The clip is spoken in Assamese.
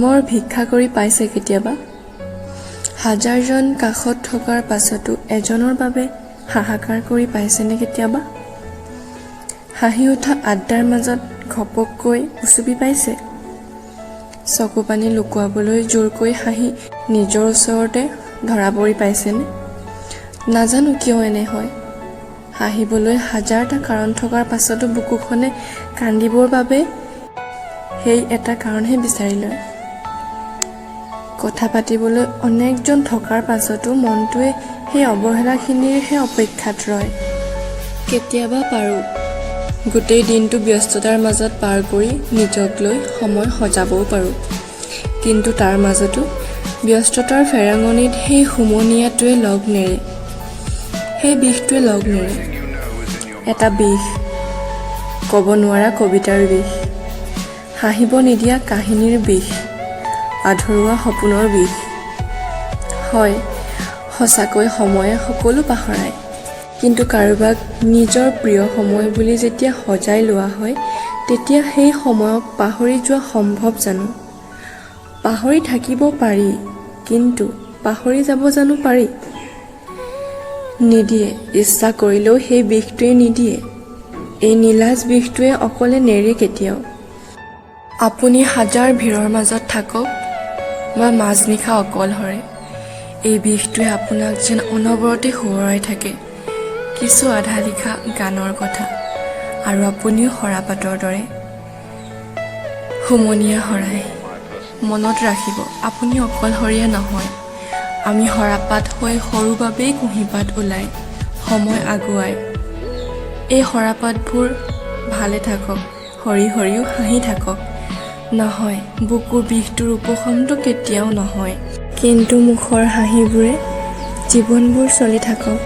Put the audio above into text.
জন্মৰ ভিক্ষা কৰি পাইছে কেতিয়াবা? হাজাৰজন কাষত থকাৰ পাছতো এজনৰ বাবে হাহাকাৰ কৰি পাইছেনে কেতিয়াবা? হাঁহি উঠা আড্ডাৰ মাজত ঘপককৈ উচুপি পাইছে? চকু পানী লুকুৱাবলৈ জোৰকৈ হাঁহি নিজৰ ওচৰতে ধৰা পৰি পাইছেনে? নাজানো কিয় এনে হয়। হাঁহিবলৈ হাজাৰটা কাৰণ থকাৰ পাছতো বুকুখনে কান্দিবৰ বাবে সেই এটা কাৰণহে বিচাৰি লয়। কথা পাতিবলৈ অনেকজন থকাৰ পাছতো মনটোৱে সেই অৱহেলাখিনিৰহে অপেক্ষাত ৰয়। কেতিয়াবা পাৰোঁ গোটেই দিনটো ব্যস্ততাৰ মাজত পাৰ কৰি নিজক লৈ সময় সজাবও পাৰোঁ, কিন্তু তাৰ মাজতো ব্যস্ততাৰ ফেৰাঙনিত সেই হুমুনিয়াটোৱে লগ নেৰে, সেই বিষটোৱে লগ নেৰে। এটা বিষ, ক'ব নোৱাৰা কবিতাৰ বিষ, হাঁহিব নিদিয়া কাহিনীৰ বিষ, আধৰুৱা সপোনৰ বিষ। হয়, সঁচাকৈ সময়ে সকলো পাহৰায়, কিন্তু কাৰোবাক নিজৰ প্ৰিয় সময় বুলি যেতিয়া সজাই লোৱা হয়, তেতিয়া সেই সময়ক পাহৰি যোৱা সম্ভৱ জানো? পাহৰি থাকিব পাৰি, কিন্তু পাহৰি যাব জানো পাৰি? নিদিয়ে, ইচ্ছা কৰিলেও সেই বিষটোৱে নিদিয়ে। এই নীলাজ বিষটোৱে অকলে নেৰে কেতিয়াও। আপুনি হাজাৰ ভিৰৰ মাজত থাকক বা মাজনিশা অকলশৰে, এই বিষটোৱে আপোনাক যেন অনবৰতে সোঁৱৰাই থাকে কিছু আধা লিখা গানৰ কথা, আৰু আপুনিও সৰাপাতৰ দৰে হুমুনিয়া হৰাই। মনত ৰাখিব, আপুনি অকলশৰীয়া নহয়। আমি সৰাপাত হৈ সৰু বাবেই কুঁহিপাত ওলাই, সময় আগুৱাই। এই সৰাপাতবোৰ ভালে থাকক, সৰি সৰিও হাঁহি থাকক। নহয়, বুকুৰ বিষটোৰ উপশমটো কেতিয়াও নহয়, কিন্তু মুখৰ হাঁহিবোৰে জীৱনবোৰ চলি থাকক।